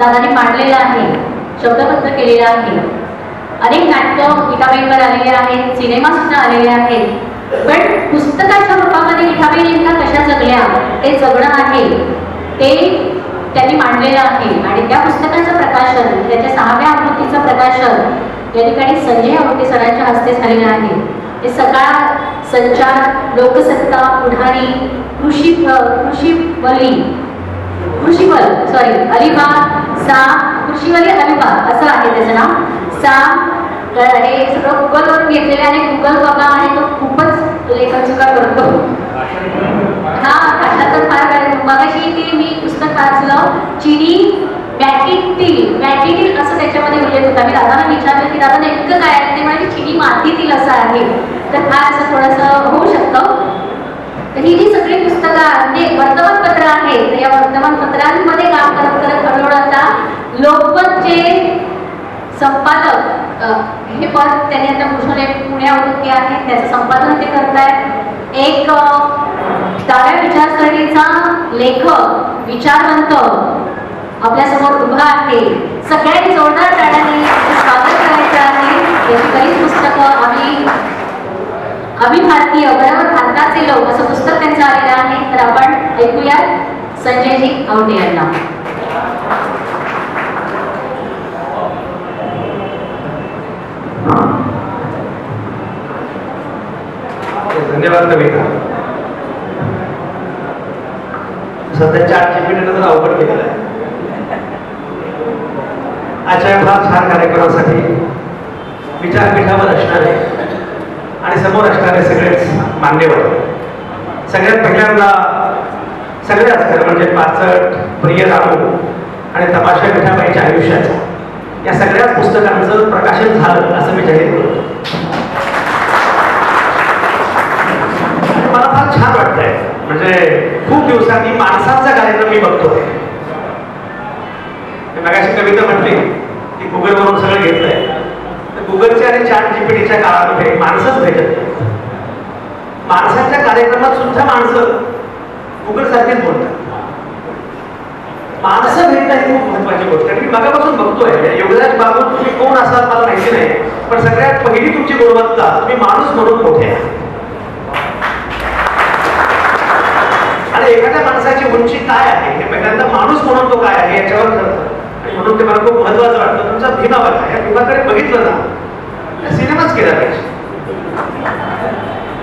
दादाने मांडलेलं आहे, शब्दबद्ध केलेलं आहे. अनेक नाटकं विठाबाईंवर आलेले आहेत, सिनेमा सुद्धा आलेले आहेत. पण पुस्तकाच्या रूपामध्ये विठाबाई नेमका कशा जगल्या ते जगणं आहे ते त्यांनी मांडलेलं आहे. आणि त्या पुस्तकाचं प्रकाशन, त्याच्या 6व्या आवृत्तीचं प्रकाशन या ठिकाणी संजय आवटे सरांच्या हस्ते झालेलं आहे. हे सकाळ, संचार, लोकसत्ता, पुढारी, कृषीवली अलिबाग असं आहे त्याचं नाव. हे सगळं गुगलवरून घेतलेलं आहे. गुगल बाबा आहे तो खूपच लेखन चुका करतो. हा भाषांतर फार काय. मगाशी ते मी पुस्तक वाचलं, चिनी मॅटिटील असं त्याच्यामध्ये उल्लेख होता. मी दादाला विचारलं की दादा नेमकं काय आहे, ते म्हणजे चिनी मातीतील असं आहे. तर फार असं थोडंसं होऊ शकतं. तर ही जी सगळी पुस्तकं म्हणजे वर्तमानपत्र आहेत, तर या वर्तमानपत्रांमध्ये काम करत करत हळूहळू आता लोकमतचे संपादक हे पद त्यांनी आता भूषवले. पुणे आवृत्ती आहे, त्याचं संपादन ते करतायत. एक डाव्या विचारसरणीचा लेखक, विचारवंत आपल्यासमोर उभा आहे. सगळ्यांनी जोरदार टाळ्यांनी स्वागत करायचं आहे. याची बरीच पुस्तकं आम्ही भारतीय, बरोबर भारताचे लोक असं पुस्तक त्यांचं आलेलं आहे. तर आपण ऐकूयात संजयजी आवटे यांना. धन्यवाद कविता. सध्या ChatGPT जर अवघड केलेलं आहे. आजच्या फार छान कार्यक्रमासाठी विचारपीठावर असणारे आणि समोर असणारे सगळेच मान्यवर, सगळ्यात पहिल्यांदा सगळ्याच खरं म्हणजे पाचट, प्रिय रामू आणि तमाशा विठाबाईच्या आयुष्याचं या सगळ्याच पुस्तकांचं प्रकाशन झालं असं मी जाहीर करतो. मला फार छान वाटतंय. म्हणजे खूप दिवसांनी माणसांचा कार्यक्रम मी बघतोय. मगाशी कविता म्हटली की गुगलवरून सगळं घेतलंय. तर गुगलच्या आणि ChatGPTच्या काळामध्ये माणसंच भेटत. माणसाच्या कार्यक्रमात सुद्धा माणसं गुगल सारखीच बोलतात. माणसं भेटणं ही खूप महत्वाची गोष्ट आहे. मी मगापासून बघतोय. योगराज बाबू तुम्ही कोण असाल मला माहिती नाही, पण सगळ्यात पहिली तुमची गुणवत्ता, तुम्ही माणूस म्हणून मोठे आहे. आणि एखाद्या माणसाची उंची काय आहे हे पहिल्यांदा माणूस म्हणून तो काय आहे याच्यावर ठरतं. आणि म्हणून ते मला खूप महत्वाचं वाटतं. तुमचा भीमा बघा, या भीमाकडे बघितलं ना, सिनेमाच केला पाहिजे.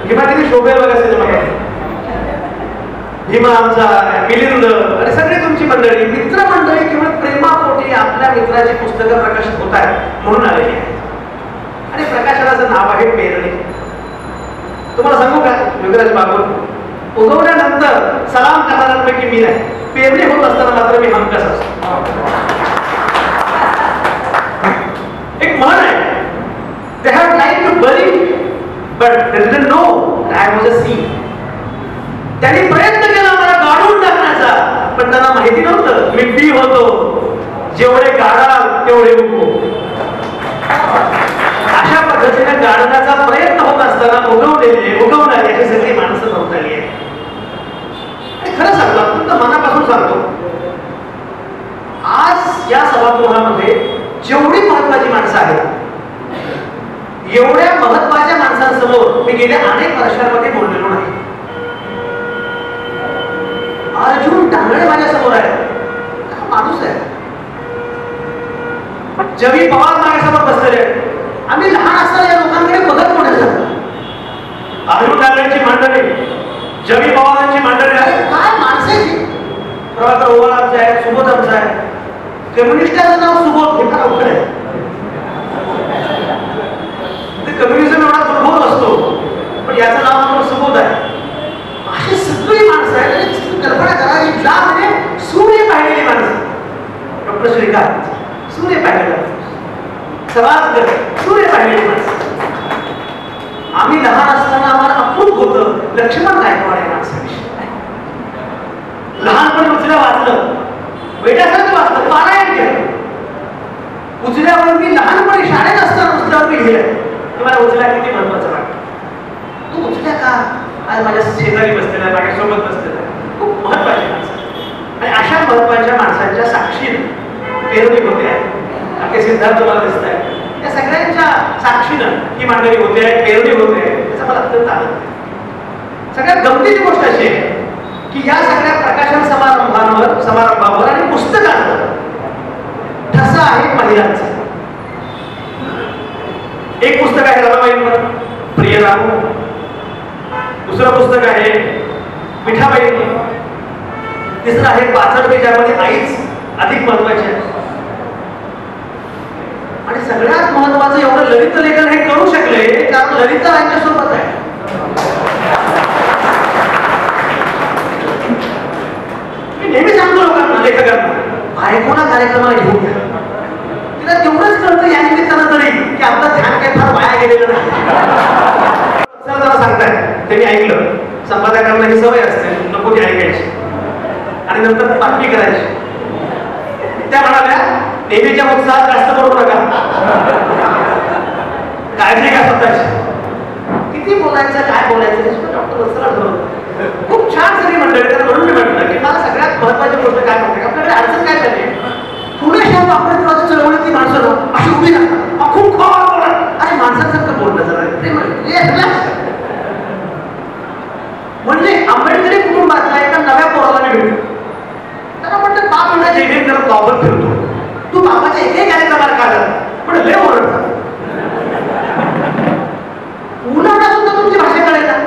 भीमा किती शोभेल बघा सिनेमा. भीमा आमचा, मिलिंद आणि सगळी तुमची मंडळी, मित्रमंडळी किंवा प्रेमापोटी आपल्या मित्राची पुस्तकं प्रकाशित होत आहेत म्हणून आलेली आहे. आणि प्रकाशनाचं नाव आहे पेरणी. तुम्हाला सांगू का, योगराज बाबू उगवल्यानंतर सलाम करणाऱ्यांपैकी मी नाही. पेरणी होत असताना मात्र मी हमखास असतो. एक म्हण आहे, they have tried to bury but they didn't know that I was a seed. त्यांनी प्रयत्न केला मला गाडून टाकण्याचा, पण त्यांना माहिती नव्हतं मी बी होतो. जेवढे गाडाल तेवढे उगवू. अशा पद्धतीने गाडण्याचा प्रयत्न होत असताना उगवणारी अशी सगळी माणसं नव्हती आहे. खरं सांगतो, अत्यंत मनापासून सांगतो, आज या सभागृहामध्ये जेवढी महत्वाची माणसं आहेत, एवढ्या महत्वाच्या माणसांसमोर मी गेल्या अनेक वर्षांमध्ये बोललेलो नाही. अर्जुन डांगणे माझ्या समोर आहे, माणूस आहे. जवी पवार माझ्यासमोर बसलेले. आम्ही लहान असताना या लोकांकडे बघत मोठे झालो. अर्जुन डांगणेची मंडळी, जवी पवारांची मंडळी आहे, काय माणसाची. प्रभाकर ओवाळ आमचा आहे, सुबोध आमचा आहे. कम्युनिस्टाचं नाव सुबोध, हे फार अवघड आहे. कम्युनिझम एवढा दुर्बोध असतो, पण याचं नाव आपण सुबोध आहे. अशी सगळी माणसं आहेत. कल्पना करा, ज्या म्हणजे सूर्य पाहिलेली माणसं. डॉक्टर श्रीकांत सूर्य पाहिलेला, समाजकर सूर्य पाहिलेली माणसं. आम्ही लहान असताना आम्हाला अपूर्व होतं लक्ष्मण गायकवाड या माणसाविषयी. लहानपणी उचल्या वाचलं, वेड्यासारखं वाचलं, पारायण केलं. उचल्यावर मी लहानपणी शाळेत असताना उचल्यावर मी लिहिलं. तुम्हाला उचल्या किती महत्वाचं वाटतं. तू उचल्या का आज माझ्या शेजारी बसलेला आहे, माझ्या सोबत बसलेला आहे. खूप महत्वाची माणसं. आणि अशा महत्वाच्या माणसांच्या साक्षीने पेरणी होते आहे, ते सिद्धांत मला दिसत आहे. त्या सगळ्यांच्या साक्षीनं ही मांडणी होते आहे, पेरणी होते आहे, त्याचा मला अत्यंत आनंद आहे. सगळ्यात गमतीची गोष्ट अशी आहे की या सगळ्या प्रकाशन समारंभावर आणि पुस्तकांवर ठसा आहे महिलांचा. एक पुस्तक आहे रमाबाईंवर, प्रिय रामू. दुसरं पुस्तक आहे मिठाबाईंवर. तिसरं आहे पाचडवे, ज्यामध्ये आईच अधिक महत्वाची आहे. आणि सगळ्यात महत्वाचं एवढं ललित लेखन हे करू शकले कारण ललिता यांच्यासोबत आहे. मी नेहमी सांगतो लोकांना, लेखकांना, बायकोला कार्यक्रमाला घेऊन घ्या. तिला तेवढंच कळतं या निमित्तानं तरी की आपलं ध्यान काही फार वाया गेलेलं नाही. जरा सांगताय ते मी ऐकलं. संपादकांना ही सवय असते नको ती ऐकायची आणि नंतर बातमी करायची. त्या म्हणाल्या नेहमीच्या उत्साहात जास्त करू नका, काळजी घ्या स्वतःची. किती बोलायचं काय बोलायचं हे सुद्धा डॉक्टर वत्सला ठरवलं. खूप छान सगळी मंडळी. म्हणून मी म्हटलं की मला सगळ्यात महत्वाची गोष्ट काय म्हणते, आपल्याकडे अडचण काय झाली, थोड्याशा वापरण्याची चळवळीतली माणसं अशी उभी राहतात, खूप खवा बोलत. अरे माणसासारखं बोलणं जरा म्हणजे आंबेडकरी कुटुंबातला एका नव्या पोराला मी भेटलो. त्याला म्हटलं बाप म्हणा जयभीम करत गावभर फिरतो, तू बाबाच्या एकही कार्यक्रमाला का जात? पण लय ओरडतात. मुलांना सुद्धा तुमची भाषा कळायला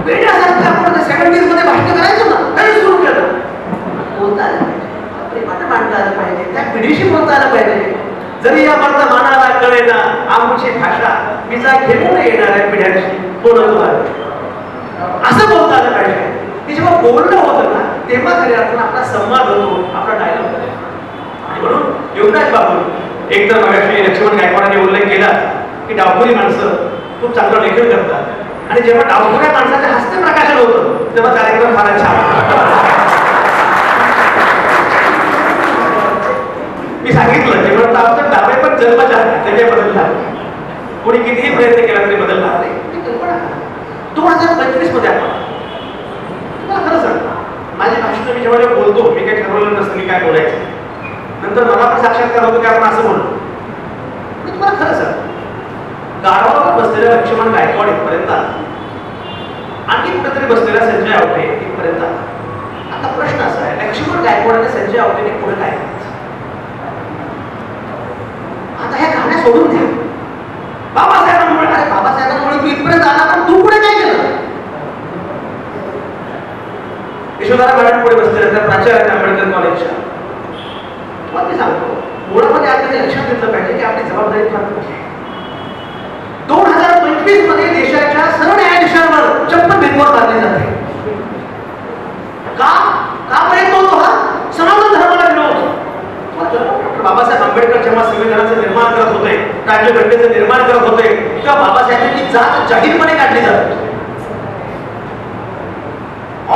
वेळासारखं आपण 70s मध्ये भाषण करायचो ना, तरी सुरू केलं. बोलता आलं पाहिजे, प्रेमानं मांडता आलं पाहिजे, त्या पिढीशी बोलता आलं पाहिजे. जरी या वर्तमानाला कळेना आमची भाषा विजा घेऊन येणाऱ्या पिढ्यांशी बोलतो आहे असं बोलता आलं पाहिजे. की जेव्हा बोलणं होतं ना तेव्हा खऱ्या अर्थानं आपला संवाद होतो, आपला डायलॉग होतो. आणि म्हणून योगराज बाबू एकतर मगाशी लक्ष्मण गायकवाडांनी उल्लेख केला की डावखुरी माणसं खूप चांगलं लेखन करतात आणि जेव्हा डावखुऱ्या माणसाच्या हस्ते प्रकाशन होतं तेव्हा कार्यक्रम फारच छान. मी सांगितलं जेव्हा आमचं डावे पण जन्मजात त्याच्या बदलला, कोणी कितीही प्रयत्न केला तरी बदलणार नाही. 2025 मध्ये आपण तुम्हाला खरं सांगतो, माझी भाषण मी जेव्हा बोलतो मी काही ठरवलं नसतं मी काय बोलायचं. नंतर मला पण साक्षात्कार होतो की आपण असं बोलतो. मी तुम्हाला खरं सांगतो, गाढवावर बसलेल्या लक्ष्मण गायकवाड इथपर्यंत आणखी कुठेतरी बसलेला संजय आवटे इथपर्यंत. आता प्रश्न असा आहे, लक्ष्मण गायकवाड आणि संजय आवटेने पुढे काय करायचं? आता ह्या गाण्या सोडून द्या. बाबासाहेबांमुळे, अरे बाबासाहेबांमुळे तू इथपर्यंत आला, पण तू पुढे काय केलं? यशोधरा मॅडम पुढे बसलेल्या त्या प्राचार्य आंबेडकर कॉलेजच्या. तुम्हाला मी सांगतो, मुळामध्ये आपल्याला लक्षात घेतलं पाहिजे की आपली जबाबदारी फार मोठी आहे. 2025 मध्ये देशाच्या सरन्यायाधीशांवर चप्पल बिनबोड मारली जाते. का बरे तो हा सनातन धर्माला विरोध. डॉक्टर बाबासाहेब आंबेडकर जेव्हा संविधानाचं निर्माण करत होते, राज्यघटनेचं निर्माण करत होते, तेव्हा बाबासाहेबांची जात जाहीरपणे काढली जात होती.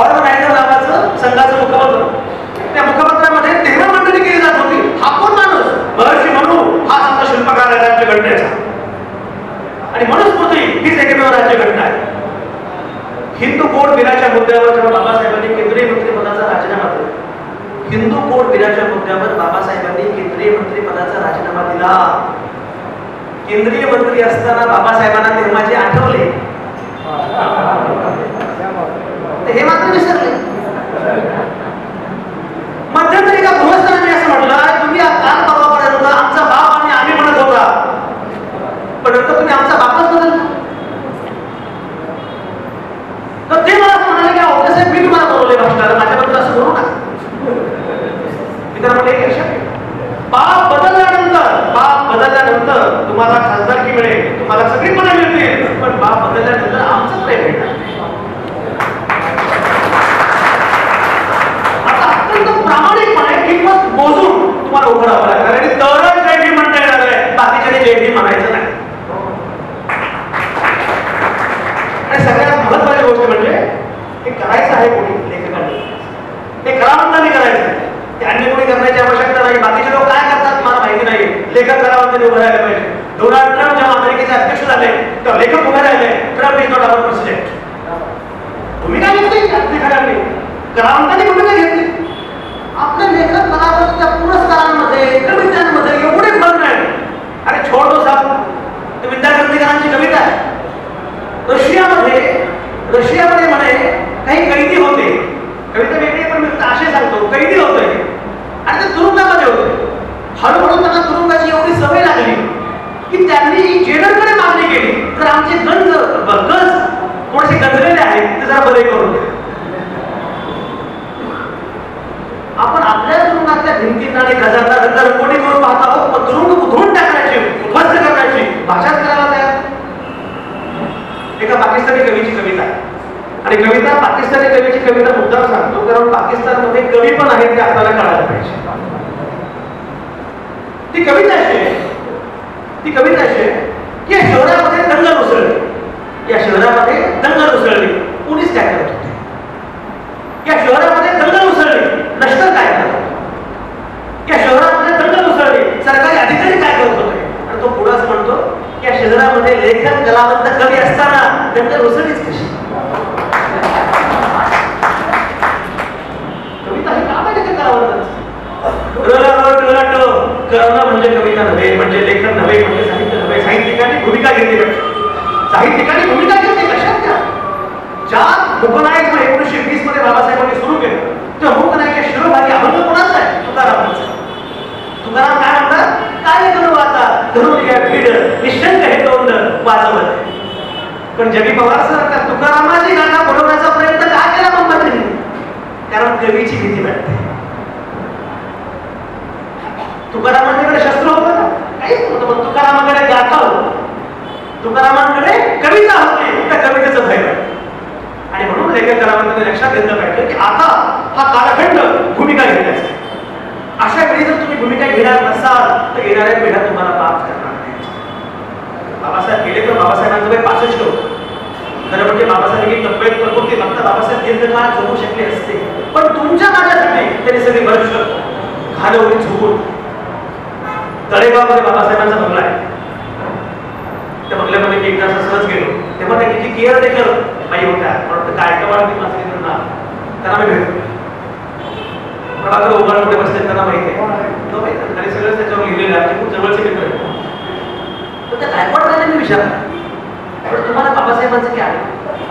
ऑर्गनायझर नावाचं संघाचं मुखपत्र, त्या मुखपत्रामध्ये तेव्हा मांडणी केली जात होती. हा कोण माणूस? महर्षी म्हणू, हा संत शिल्पकार आहे राज्यघटनेचा. आणि मनुस्मृती हीच एकमेव राज्यघटना आहे. हिंदू कोड बिलाच्या मुद्द्यावर जेव्हा बाबासाहेबांनी केंद्रीय मंत्रिपदाचा राजीनामा दिला, हिंदू कोड बिलाच्या मुद्द्यावर बाबासाहेबांनी केंद्रीय मंत्रिपदाचा राजीनामा दिला. केंद्रीय मंत्री असताना बाबासाहेबांना तेव्हा जे आठवले हे मात्र विसरले. मध्यंतरी का गृहस्थांनी असं म्हटलं, तुम्ही काल परवापर्यंत आमचा बाप आणि आम्ही म्हणत होता, पण नंतर तुम्ही आमचा बापच बदलला. तर ते मला असं म्हणाले की अहो साहेब मी तुम्हाला बोलवले भाषणाला, माझ्याबद्दल असं बोलू नका. मी त्याला म्हटलं एक लक्षात घ्या, बाप बदलल्यानंतर तुम्हाला खासदारकी मिळेल, तुम्हाला सगळी पदं मिळतील, पण बाप बदलल्यानंतर आमचं प्रेम मिळणार. प्रामाणिकपणे किंमत मोजून तुम्हाला उभं राहावं लागणार आणि तरच जय भीम म्हणता येणार आहे, बाकीच्याने जय भीम म्हणायचं नाही. आणि सगळ्यात महत्वाची गोष्ट म्हणजे हे करायचं आहे कोणी? लेखकांनी. हे कलावंतांनी करायचं, ते अन्य कोणी करण्याची आवश्यकता नाही. बाकीचे लोक काय करतात मला माहिती नाही. लेखक कलावंतांनी उभं राहायला पाहिजे. डोनाल्ड ट्रम्प जेव्हा अमेरिकेचे अध्यक्ष झाले तेव्हा लेखक उभे राहिले, Trump is not our president. तुम्ही काय घेतली? लेखकांनी, कलावंतांनी भूमिका घेतली. आपले लेखक कलावंत त्या पुरस्कारांमध्ये अधिक हजारला रंगरंगोटी करून पाहत आहोत, पण तुरुंग उधळून टाकण्याची, उद्ध्वस्त करण्याची भाषाच करायला तयार. एका पाकिस्तानी कवीची कविता आहे आणि कविता पाकिस्तानी कवीची कविता मुद्दाम सांगतो कारण पाकिस्तानमध्ये कवी पण आहेत ते आपल्याला कळायला पाहिजे. ती कविता अशी आहे की या शहरामध्ये दंगल उसळली, या शहरामध्ये दंगल उसळली. पोलीस काय करत होते? या शहरामध्ये दंगल उसळली, लष्कर काय करत होते? या शहरामध्ये दंगल उसळली, सरकारी अधिकारी काय करत होते? आणि तो पुढे असं म्हणतो या शहरामध्ये लेखक कलावंत कवी असताना दंगल उसळलीच कशी? कविता हे काम आहे कलावंतांचं. करणं म्हणजे कविता नव्हे, म्हणजे लेखन नव्हे, म्हणजे साहित्य नव्हे. साहित्यिकांनी भूमिका घेतली पाहिजे. साहित्यिकांनी भूमिका घेतली कशात त्या? ज्या मूकनायक 1920 मध्ये बाबासाहेबांनी सुरू केलं त्या मूकनायक शिरोभागी अभंग कोणाचा आहे? तुकारामांचा. तुकाराम काय म्हणतात? काय करू आता धरून घ्या भीड निशंक हे तोंड वाजवत. पण जगी पवार सर त्या तुकारामाची गाणं बोलवण्याचा प्रयत्न का केला मुंबईने? कारण कवीची भीती वाटते. तुकारामांकडे शस्त्र होतं ना, काहीच नव्हतं, पण तुकारामांकडे गाथा होती, तुकारामांकडे कविता होती, त्या कवितेचं भय वाटतं. आणि म्हणून लेखक कलावंतांनी लक्षात घेतलं पाहिजे की आता हा कालखंड भूमिका घेण्याचा. अशा वेळी जर तुम्ही भूमिका घेणार नसाल तर येणाऱ्या पिढ्या तुम्हाला पाप करणार नाही. बाबासाहेब गेले तर बाबासाहेबांचं वय 65 होतं. खरं म्हणजे बाबासाहेबांनी तब्येत प्रकृती बघता बाबासाहेब दीर्घकाळ जगू शकले असते, पण तुमच्या माझ्यासाठी त्यांनी सगळी वर्ष घालवली झोपून. तळेगावमध्ये बाबासाहेबांचा बंगला आहे. त्या बंगल्यामध्ये मी एकदा सहज गेलो तेव्हा त्यांची केअर टेकर बाई होत्या, म्हणून गायकवाड त्यांना मी भेटलो. प्रभाकर उभार पुढे बसले, त्यांना माहिती आहे आणि सगळं त्याच्यावर लिहिलेलं आहे, खूप जवळचे मित्र आहे. तर त्या गायकवाड मी विचारलं तुम्हाला बाबासाहेबांचं काय आहे?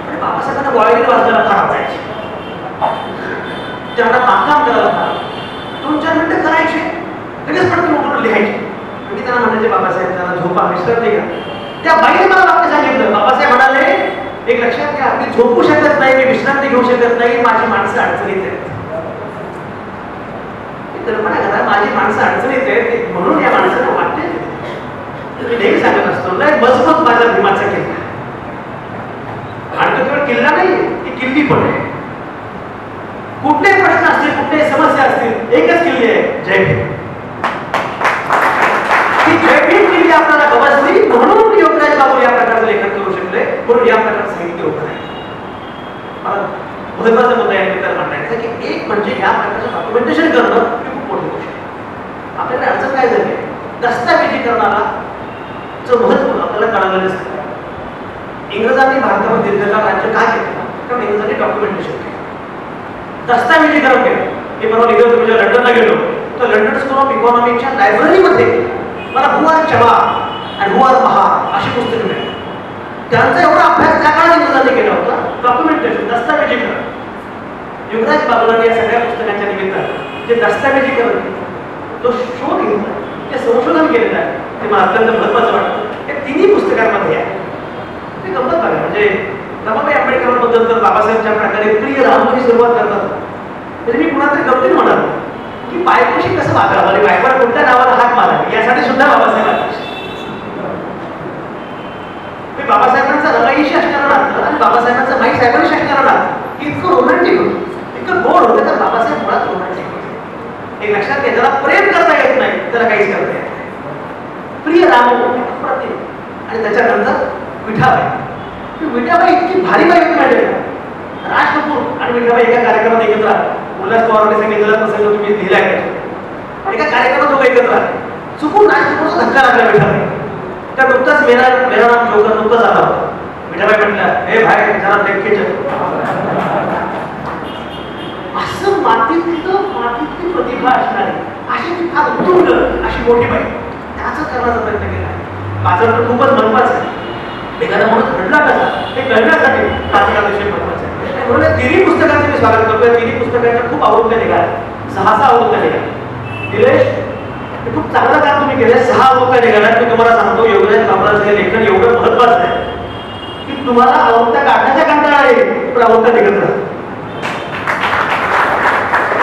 आणि बाबासाहेबांना वॉयलिन वाजवायला फार आवडायचे, त्यांना बांधकाम करायला फार 2-4 मिनिटं करायचे, लगेच पटकन उठून लिहायचे. मी त्यांना म्हणायचे बाबासाहेब त्यांना झोपा विश्रांती घ्या. त्या बाईने मला वाक्य सांगितलं. बाबासाहेब म्हणाले एक लक्षात घ्या, मी झोपू शकत नाही, मी विश्रांती घेऊ शकत नाही, माझी माणसं अडचणीत आहेत. कल्पना करा, माझी माणसं अडचणीत आहेत म्हणून या माणसाला वाटते. मी नेहमी सांगत असतो नाही मजबूत माझ्या भीमाचा किल्ला. आणि तो केवळ किल्ला नाही, ती किल्ली पण आहे. कुठलेही प्रश्न असतील, कुठल्याही समस्या असतील, एकच किल्ली आहे, जय भीम. ती जय भीम किल्ली आपल्याला गवसली म्हणून योगराज बाबू या प्रकारचं लेखन करू शकले, म्हणून या प्रकारचं साहित्य उभं आहे. महत्वाचा मुद्दा या निमित्तानं मांडायचा की एक म्हणजे या प्रकारचं डॉक्युमेंटेशन करणं ही खूप मोठी गोष्ट आहे. आपल्याकडे अडचण काय झाली? दस्तऐवजीकरणाला महत्व आपल्याला कळालं नसतं. इंग्रजांनी भारतामध्ये दीर्घकाळ राज्य का केलं? कारण इंग्रजांनी डॉक्युमेंटेशन केलं, दस्तऐवजीकरण केलं. मी परवा निघत म्हणजे लंडनला गेलो तर लंडन स्कूल ऑफ इकॉनॉमिक्सच्या लायब्ररीमध्ये मला हु आर चबा आणि हु आर महार अशी पुस्तकं मिळाली. त्यांचा एवढा अभ्यास त्या काळात इंग्रजांनी केला होता, डॉक्युमेंटेशन, दस्तऐवजीकरण. युवराज बाबूलांनी या सगळ्या पुस्तकांच्या निमित्तानं जे दस्तऐवजीकरण तो शोध घेतला, ते संशोधन केलेलं आहे, ते मला अत्यंत महत्वाचं वाटतं. हे तिन्ही पुस्तकांमध्ये आहे. ते गंमत बघा, म्हणजे रमाबाई आंबेडकरांबद्दल तर बाबासाहेबच्या प्रकारे प्रिय रामजी सुरुवात करतात. म्हणजे मी कुणातरी गमतीत म्हणालो की बायकोशी कसं वागावं आणि बायकोला कोणत्या नावाला हाक मारावी यासाठी सुद्धा बाबासाहेब आले. बाबासाहेबांचा रमाईशी असणारा नातं आणि बाबासाहेबांचं माई साहेबांशी असणारा नातं इतकं रोमॅन्टिक होतं, इतकं गोड होतं. तर बाबासाहेब मुळात रोमॅन्टिक होते. एक लक्षात घ्या, ज्याला प्रेम करता येत नाही त्याला काहीच करता येत नाही. प्रिय राम प्रतिम आणि त्याच्यानंतर विठाबाई. विठाबाई इतकी भारी बाई होती माहिती का? राज कपूर आणि विठाबाई एका कार्यक्रमात एकत्र आले. उल्हास पवारांनी सांगितलेला प्रसंग तुम्ही लिहिलाय का? एका कार्यक्रमात दोघं एकत्र आले. चुकून राज कपूरचा धक्का लागला विठाबाई. त्या नुकताच मेरा नाम जोकर नुकताच आला होता. विठाबाई म्हटलं हे भाई जरा देखील असं मातीतली प्रतिभा असणारी अशी फार उत्तुंग अशी मोठी बाई त्याचा करण्याचा प्रयत्न केला. माझं तर खूपच महत्वाचं आहे. एखादा माणूस घडला कसा हे कळण्यासाठी माझा विषय महत्वाचा आहे. म्हणून या तिन्ही पुस्तकांचे मी स्वागत करतो. या तिन्ही पुस्तकांच्या खूप आवृत्त्या निघाल्या, 6 आवृत्त्या निघाल्या. निलेश खूप चांगलं काम तुम्ही केलं. 6 आवृत्त्या निघाल्यात. मी तुम्हाला सांगतो योगराज बाबूरांचं हे लेखन एवढं महत्वाचं आहे की तुम्हाला आवृत्त्या काढण्याच्या कंटाळा येईल पण आवृत्त्या निघत राहतात.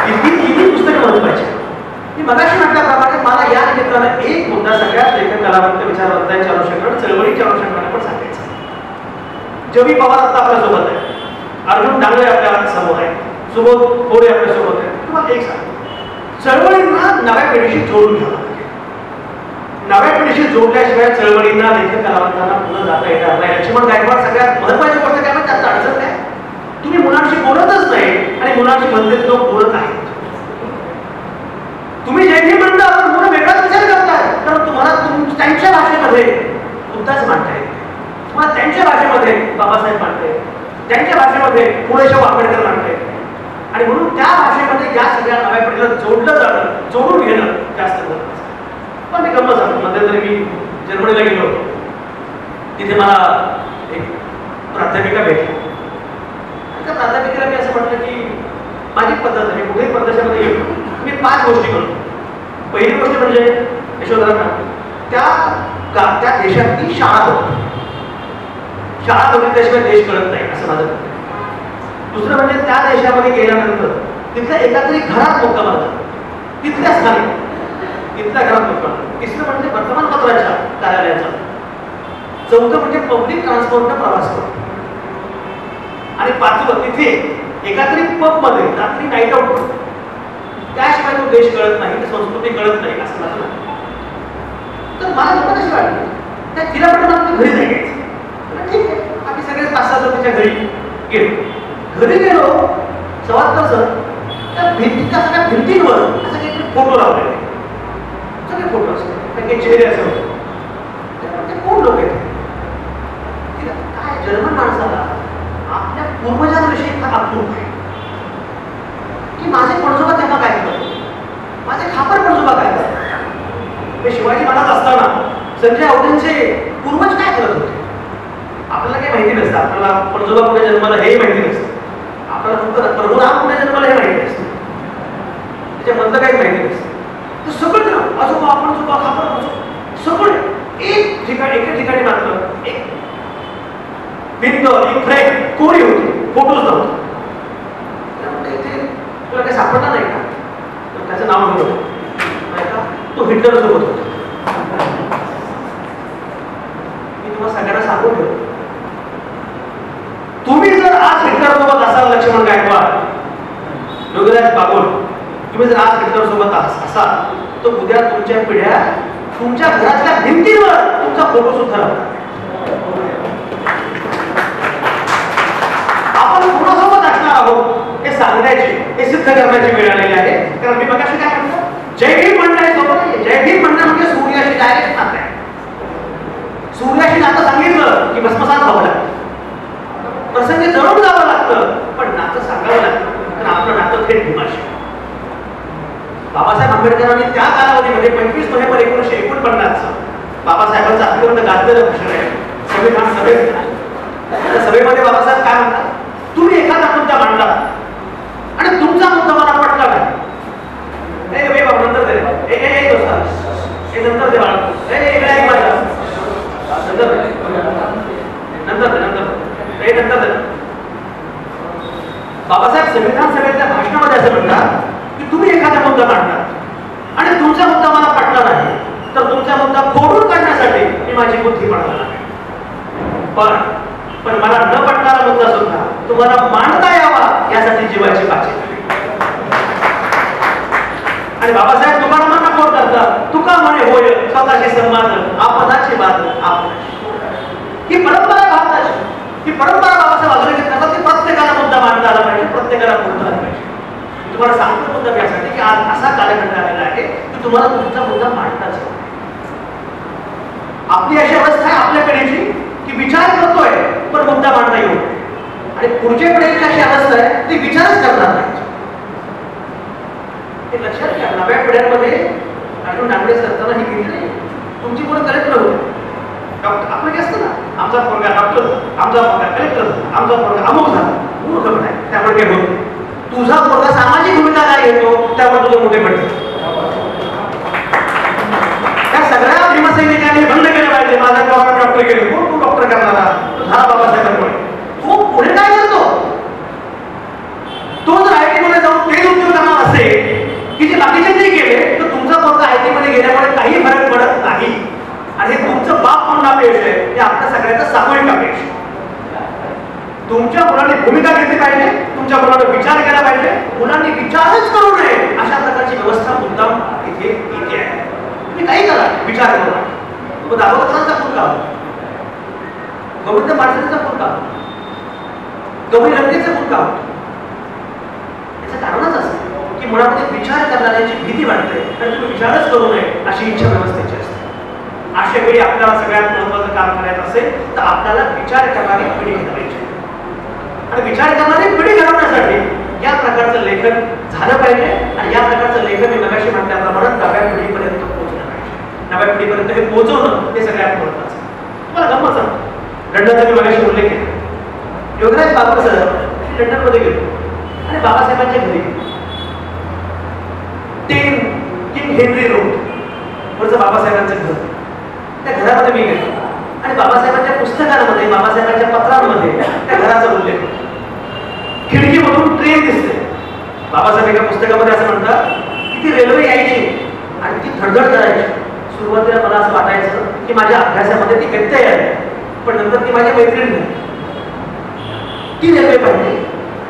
तिन्ही पुस्तकं महत्वाची. मगाशी म्हटल्याप्रमाणे मला या निमित्तानं एक मुद्दा सगळ्यात लेखक कलावंत विचारवंतांच्या अनुषंगाने चळवळीच्या अनुषंगाने पण सांगायचा. जवी पवार आता आपल्यासोबत आहे, अर्जुन डांगरे आपल्या समोर आहे, सुबोध कोरे आपल्या सोबत आहे. तुम्हाला एक सांग, चळवळींना नव्या पिढीशी जोडून घ्यावा. नव्या पिढीशी जोडल्याशिवाय चळवळींना लेखक कलावंतांना पुन्हा जाता येणार नाही. लक्ष्मण गायकवाड सगळ्यात महत्वाची गोष्ट काय म्हणजे त्यात अडचण काय, तुम्ही मुलांशी बोलतच नाही आणि मुलांशी म्हणते लोक बोलत आहेत. तुम्ही जे काही म्हणता मुलं वेगळाच विचार करताय, तर तुम्हाला त्यांच्या भाषेमध्ये बुद्धाच मांडता येते, तुम्हाला त्यांच्या भाषेमध्ये बाबासाहेब मांडता येते, त्यांच्या भाषेमध्ये पुणेशाहू आंबेडकर मांडता येते. आणि म्हणून त्या भाषेमध्ये या सगळ्या नव्या पिढीला जोडलं जाणं, जोडून घेणं जास्त गरजेचं. पण मी गंमत सांगतो, मध्यंतरी मी जर्मनीला गेलो होतो. तिथे मला एक प्राध्यापिका भेटली. त्या प्राध्यापिकेला मी असं म्हटलं की माझी पद्धत आहे, मी कुठेही परदेशामध्ये गेलो मी 5 गोष्टी करतो. पहिली गोष्ट म्हणजे यशोधरांना त्या देशातली शाळा होती. शाळा होती त्याशिवाय देश कळत नाही असं माझं म्हणणं. दुसरं म्हणजे त्या देशामध्ये गेल्यानंतर तिथल्या एका तरी घरात मुक्काम झाला, तिथल्या स्थानी तिथल्या घरात मुक्काम. तिसरं म्हणजे वर्तमानपत्राच्या कार्यालयाचा. चौथं म्हणजे पब्लिक ट्रान्सपोर्टनं प्रवास करतो. आणि 5वं तिथे एका तरी पब मध्ये रात्री नाईट आउट करतो. त्याशिवाय तो देश कळत नाही, ती संस्कृती कळत नाही असं माझं म्हणणं. तर मला लोक कशी वाटली त्या तिला पण मला घरी जायचं. ठीक आहे, आम्ही सगळे 5-6 जण तिच्या घरी गेलो. घरी गेलो 74 जण. त्या भिंतीच्या सगळ्या भिंतींवर असं काहीतरी फोटो लावलेले, सगळे फोटो असतात, काही चेहरे असे होते. ते कोण लोक आहेत? काय जर्मन माणसाला आपल्या पूर्वजांविषयी फार आपुलकी आहे की माझे पणजोबा तेव्हा काय करत, माझे खापर पणजोबा काय करत. हे शिवाजी महाराज असताना संजय आवडेंचे पूर्वज काय करत होते आपल्याला काही माहिती नसतं. आपल्याला पणजोबा कुठे जन्माला हेही माहिती नसतं. आपल्याला फक्त प्रभू राम कुठे जन्माला हे माहिती नसतं, त्याच्यामधलं काही माहिती नसतं. तर सगळं आजोबा पणजोबा खापर सगळं एक ठिकाणी, एका ठिकाणी मात्र एक भिंत, एक फ्रेम कोरी होती, फोटोज नव्हते. इथे तुला काही सापडला नाही का? तर त्याचं नाव घेऊ का, तो हिटलर सोबत होता. मी तुम्हाला सगळ्यांना सांगून ठेवतो, तुम्ही जर आज हिटलर सोबत असाल, लक्ष्मण गायकवाड, योगीराज बागुल, तुम्ही जर आज हिटलर सोबत असाल तर उद्या तुमच्या पिढ्या तुमच्या घरातल्या भिंतीवर तुमचा फोटो सुद्धा लावतात. आपण कोणासोबत असणार आहोत हे सांगण्याची, हे सिद्ध करण्याची वेळ आलेली आहे. कारण मी मगाशी काय म्हणतो, जय भीम म्हणण्यासोबत नाही, जय भीम म्हणणं म्हणजे सूर्याशी डायरेक्ट नातं आहे. सूर्याशी नातं सांगितलं की भस्मसात व्हावं लागतं, प्रसंगी जळून जावं लागतं, पण नातं सांगावं लागतं. कारण आपलं नातं थेट भीमाशी. बाबासाहेब आंबेडकरांनी त्या कालावधीमध्ये 25 नोव्हेंबर 1949 बाबासाहेबांचं अत्यंत गाजलेलं भाषण आहे संविधान सभेत. त्या सभेमध्ये बाबासाहेब काय म्हणतात, तुम्ही एखादा मुद्दा मांडला आणि तुमचा मुद्दा मला पटला नाही, नंतर दे, नंतर दे बाळा, नंतर बाबासाहेब संविधान सभेच्या भाषणामध्ये असं म्हणतात की तुम्ही एखादा मुद्दा मांडला आणि तुमचा मुद्दा मला पटला नाही, तर तुमचा मुद्दा खोडून काढण्यासाठी मी माझी बुद्धी पडला नाही. पण मला न पटणारा मुद्दा सुद्धा तुम्हाला मांडता यावा यासाठी जीवाची बाची. आणि बाबासाहेब तुकारामांना कोण करतात, तुका म्हणे होय स्वतःची सन्मान आपणाची बात आपणाची. ही परंपरा आहे भारताची. ही परंपरा बाबासाहेब अजून घेतली, ती प्रत्येकाला मुद्दा मांडता आला पाहिजे, प्रत्येकाला बोलता आला पाहिजे. तुम्हाला सांगतो मुद्दा यासाठी की आज असा कालखंड आलेला आहे की तुम्हाला तुमचा मुद्दा मांडताच. आपली अशी अवस्था आहे आपल्या पिढीची की विचार करतोय पण मुद्दा मांडता येऊ, आणि पुढच्या पिढीची अशी अवस्था आहे ती विचारच करणार नाही. हे लक्षात घ्या. नव्या पिढ्यांमध्ये अर्जुन डांगरे सरताना ही भीती नाही. तुमची मुलं कलेक्टर होते, डॉक्टर आपलं काय असतं ना, आमचा पोरगा डॉक्टर, आमचा पोरगा कलेक्टर, आमचा पोरगा अमुक झाला, मूर्ख पण आहे त्यामुळे काय होतं. तुझा पोरगा सामाजिक भूमिका काय घेतो त्यामुळे तुझं मोठे पडतं. त्या सगळ्या भीमसैनिकांनी बंद केलं पाहिजे. माझा पोरगा डॉक्टर केले, कोण तू डॉक्टर करणारा, झाला बाबासाहेबांमुळे. तो पुढे काय करतो, तो जर आयटी मध्ये जाऊन तेच उद्योग करणार असेल की जे बाकीचे नाही केले तर अपयश आहे हे आपल्या सगळ्यांचं सामूहिक अपयश. तुमच्या मुलांनी भूमिका घेतली पाहिजे, तुमच्या मुलांना विचार केला पाहिजे. मुलांनी विचारच करू नये अशा प्रकारची व्यवस्था मुद्दाम इथे येते आहे. तुम्ही काही करा, विचार करू नका. मग दाभोळकरांचा खून का होता, गोविंद पाटलांचा खून का होता, गवई लंकेचा खून का होता? याचं कारणच असतं की मुळामध्ये विचार करणाऱ्याची भीती वाटते आणि तुम्ही विचारच करू नये अशी इच्छा व्यवस्थेची असते. अशा वेळी आपल्याला सगळ्यात महत्वाचं काम करायचं असेल तर आपल्याला विचार करणारी पिढी घडवायची आणि विचार करणारी पिढी घडवण्यासाठी या प्रकारचं लेखन झालं पाहिजे आणि या प्रकारचं लेखन मी मगाशी म्हटल्याप्रमाणे नव्या पिढीपर्यंत पोहोचलं पाहिजे. नव्या पिढीपर्यंत हे पोहोचवणं हे सगळ्यात महत्वाचं. तुम्हाला गंमत सांगतो, लंडनचा मी मगाशी उल्लेख केला. योगराज बापूसर लंडनमध्ये गेलो आणि बाबासाहेबांच्या घरी 10 किंग हेनरी रोड वरचं बाबासाहेबांचं घर, त्या घरामध्ये मी गेलो आणि बाबासाहेबांच्या पुस्तकांमध्ये, बाबासाहेबांच्या पत्रांमध्ये त्या घराचा उल्लेख होतो. खिडकीमधून ट्रेन दिसते. बाबासाहेब एका पुस्तकामध्ये असं म्हणतात की ती रेल्वे यायची आणि ती धडधड करायची. सुरुवातीला मला असं वाटायचं की माझ्या अभ्यासामध्ये ती व्यत्यय आहे, पण नंतर ती माझी मैत्रीण झाली. ती रेल्वे पाहिजे.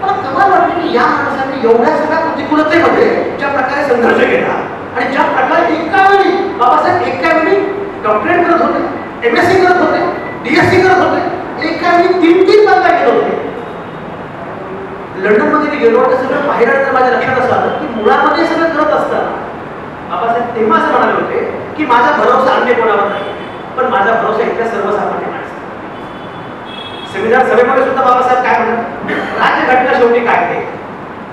मला कमाल वाटली की या माणसाने एवढ्या सगळ्या प्रतिकूलतेमध्ये ज्या प्रकारे संघर्ष केला आणि ज्या प्रकारे एका वेळी बाबासाहेब एका वेळी डॉक्टरेट करत होते, MSc करत होते, DSc करत होते, एका वेळी 3-3 पदव्या घेत होते. लंडनमध्ये मी गेलो तर सगळं पाहिल्यानंतर माझ्या लक्षात असं आलं की मुळामध्ये सगळं करत असताना बाबासाहेब तेव्हा असं म्हणाले होते की माझा भरोसा अन्य कोणावर नाही, पण माझा भरोसा इथल्या सर्वसामान्य माणसावर. संविधान सभेमध्ये सुद्धा बाबासाहेब काय म्हणतात, राज्यघटना शेवटी कायदे,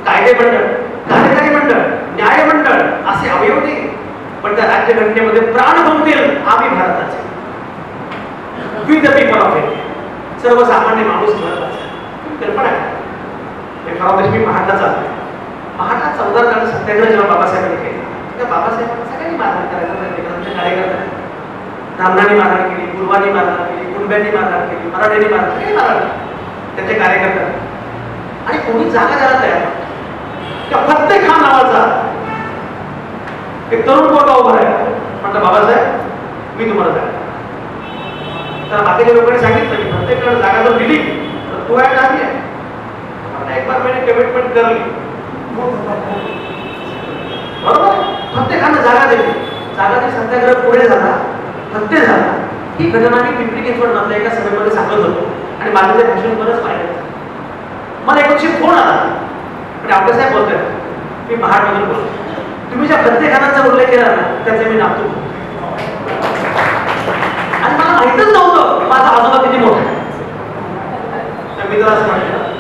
कायदे मंडळ, कार्यकारी मंडळ, न्याय मंडळ असे अवयव नाही, पण त्या राज्यघटनेमध्ये प्राण गमतील आम्ही भारताचे, we the people of India, सर्वसामान्य माणूस महत्वाचा. कल्पना करा, खरा देश मी महाडला चालतोय. महाडला 14 तारखेला सत्याग्रह जेव्हा बाबासाहेबांनी केला त्या बाबासाहेबांना सगळ्यांनी मारहाण करायचं, कार्यकर्ते रामनानी मारहाण केली, गुरुवानी मारहाण केली, कुंब्यांनी मारहाण केली, मराठ्यांनी मारहाण केली, त्यांचे कार्यकर्ते. आणि कोणी जागा द्यायला तयार त्या फत्ते खान नावाचा एक तरुण पोरगा उभा आहे. म्हटलं बाबासाहेब मी तुम्हाला जागा. तर बाकीच्या लोकांनी सांगितलं की प्रत्येकाला जागा जर दिली तर तू आहे नाही आहे. एक बार मैंने कमिटमेंट कर ली, बरोबर. फत्ते खान जागा दिली, जागा ती सत्याग्रह पुढे झाला, फत्ते झाला. ही घटना मी पिंपरी चिंचवड मधल्या एका सभेमध्ये सांगत होतो आणि माझं ते भाषण बरंच पाहिलं. मला एक दिवशी फोन आला आणि आपले साहेब बोलतोय, मी महाडमधून बोलतो, तुम्ही ज्या फत्ते खानाचा उल्लेख केला ना त्याचे मी नातू. आणि मला माहितच नव्हतं माझा आजोबा किती मोठा आहे. तर मी जरा असं म्हटलं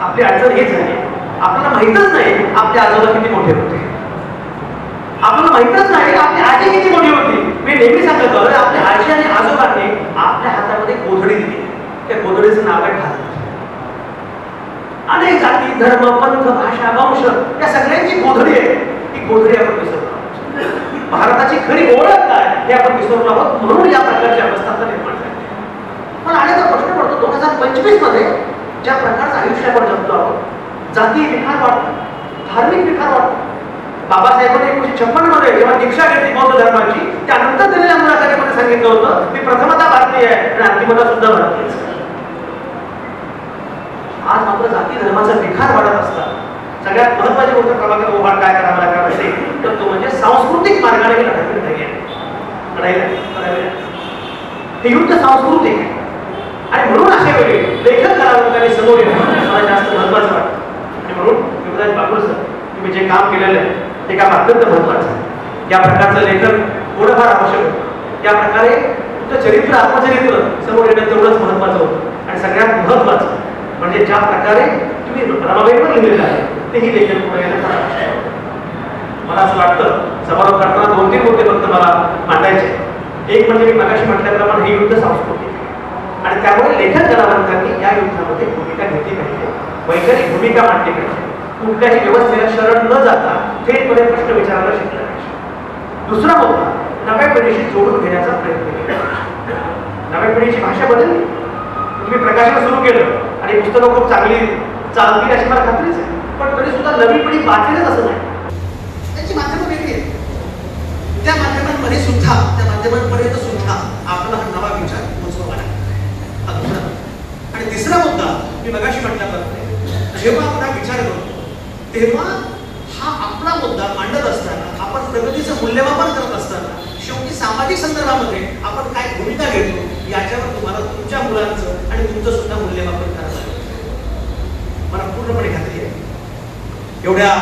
आपली अडचण हीच झाली, आपल्याला माहितच नाही आपले आजोबा किती मोठे होते, आपल्याला माहितच नाही आपली आजी किती मोठी होती. मी नेहमी सांगतो आपल्या आजी आणि आजोबांनी आपल्या हातामध्ये गोधडी दिली, त्या गोधडीचं नाव आहे भारत. अनेक जाती, धर्म, पंथ, भाषा, वंश या सगळ्यांची गोधडी आहे. ही गोधडी आपण विसरतो. भारताची खरी ओळख काय हे आपण विसरलो आहोत, म्हणून या प्रकारची अवस्था निर्माण झाली. पण अनेकदा प्रश्न पडतो 2025 मध्ये ज्या प्रकारचं आयुष्य आपण जगतो आहोत, जाती विकार वाढतो, धार्मिक विकार वाढतो. बाबासाहेबांनी 1956 मध्ये जेव्हा दीक्षा घेतली बौद्ध धर्माची त्यानंतर दिलेल्या मुलाखतीमध्ये सांगितलं होतं मी प्रथमतः भारतीय आहे आणि अंतिमतः सुद्धा भारतीय. आज मात्र जाती धर्माचा विकार वाढत असतात. सगळ्यात महत्वाची गोष्ट क्रमांक उभार काय करावं लागणार असेल तर तो म्हणजे सांस्कृतिक मार्गाने लढायला. हे युद्ध सांस्कृतिक आहे आणि म्हणून अशा वेळी लेखन कलावंतांनी समोर येणं मला जास्त महत्वाचं वाटतं. आणि म्हणून योगराज बापूर सर तुम्ही जे काम केलेलं आहे ते काम अत्यंत महत्वाचं आहे. या प्रकारचं लेखन थोडंफार आवश्यक होतं. या प्रकारे तुमचं चरित्र, आत्मचरित्र समोर येणं तेवढंच महत्वाचं होतं. आणि सगळ्यात महत्वाचं म्हणजे ज्या प्रकारे तुम्ही रमाबाईंवर लिहिलेलं आहे तेही लेखन पुढे येणं फार आवश्यक होतं. मला असं वाटतं समारोप करताना 2-3 मुद्दे फक्त मला मांडायचे. एक म्हणजे मी मगाशी म्हटल्याप्रमाणे हे युद्ध सांस्कृतिक आणि त्यामुळे लेखन कलावंतांनी या युद्धामध्ये भूमिका घेतली पाहिजे, वैचारिक भूमिका मांडली पाहिजे. कुठल्याही व्यवस्थेला शरण न जाता थेटपणे प्रश्न विचारायला शिकला पाहिजे. दुसरा मुद्दा नव्या पिढीशी जोडून घेण्याचा प्रयत्न केला. नव्या पिढीची भाषा बदलली. तुम्ही प्रकाशन सुरू केलं आणि पुस्तकं खूप चांगली चालतील अशी मला खात्रीच आहे, पण तरी सुद्धा नवी पिढी वाचेलच असं नाही. त्याची माध्यमं वेगळी आहेत. त्या माध्यमांमध्ये माध्यमांमध्ये सुद्धा, त्या माध्यमांपर्यंत सुद्धा आपला हा नवा विचार पोहोचवावा लागतो. हा दुसरा. आणि तिसरा मुद्दा मी मगाशी म्हटल्याप्रमाणे, जेव्हा आपण हा विचार करतो तेव्हा हा आपला मुद्दा मांडत असताना, आपण प्रगतीचं मूल्यमापन करत असताना, शेवटी सामाजिक संदर्भामध्ये आपण काय भूमिका घेतो याच्यावर तुम्हाला तुमच्या मुलांचं आणि तुमचं सुद्धा मूल्यमापन करावं लागेल. मला पूर्णपणे खात्री आहे एवढ्या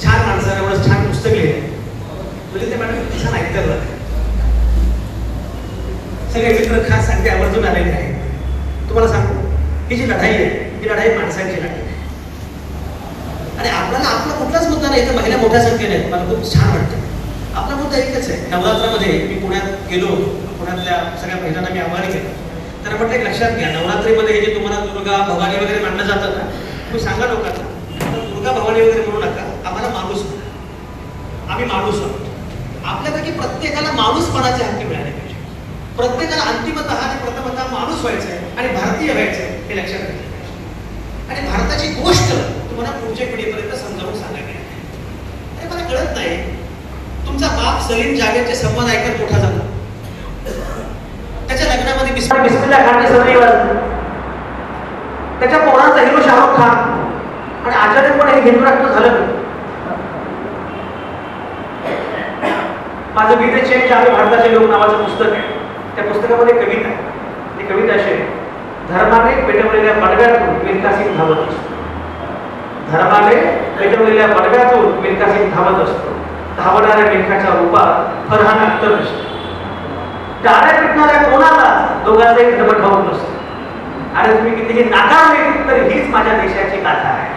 छान माणसाला एवढं छान पुस्तक लिहिले म्हणजे ते मॅडम किती छान ऐकतात जाते. सगळे मित्र खास अगदी आवर्जून आलेले आहे. तुम्हाला सांगू ही जी लढाई आहे ही लढाई माणसांची लढाई आहे. आणि आपल्याला आपला कुठलाच मुद्दा नाही, तर महिला मोठ्या संख्येने आहेत. मला खूप छान वाटतं. आपला मुद्दा एकच आहे. नवरात्रामध्ये मी पुण्यात गेलो, पुण्यातल्या सगळ्या महिलांना मी आव्हान केलं. तर म्हटलं एक लक्षात घ्या, नवरात्रीमध्ये हे जे तुम्हाला दुर्गा भवानी वगैरे मानलं जातं ना, तुम्ही सांगा लोकांना दुर्गा भवानी वगैरे म्हणू नका, आम्हाला माणूस, आम्ही माणूस आहोत. आपल्यापैकी प्रत्येकाला माणूसपणाचे हक्क मिळाले पाहिजे. प्रत्येकाला अंतिमतः आणि प्रथमतः माणूस व्हायचं आहे आणि भारतीय व्हायचं आहे हे लक्षात घेतलं पाहिजे. आणि भारताची गोष्ट तुम्हाला पुढच्या पिढीपर्यंत समजावून सांगायला आणि मला कळत नाही, तुमचा बाप सलीम जावेदचे संवाद ऐकत मोठा झाला. त्याच्या लग्नामध्ये बिस्मिल्ला खानची सनई वाजली. त्याच्या पोरांचा हिरो शाहरुख खान आणि आचार्यपणे हे हिंदू राष्ट्र झालं. माझं गीते चेंज आम्ही भारताचे लोक नावाचं पुस्तक आहे. त्या पुस्तकामध्ये कविता आहे. ती कविता अशी आहे, धर्माने पेटवलेल्या बडव्यातून मिल्खा सिंग धावत असतो. धर्माने पेटवलेल्या बडव्यातून मिल्खा सिंग धावत असतो. धावणाऱ्या मिल्खाच्या रूपात फरहान अख्तर असतो. टाळ्या पिटणाऱ्या कोणाला दोघांचाही धर्म ठाऊक नसतो. आणि तुम्ही कितीही नाकारले तरी हीच माझ्या देशाची गाथा आहे.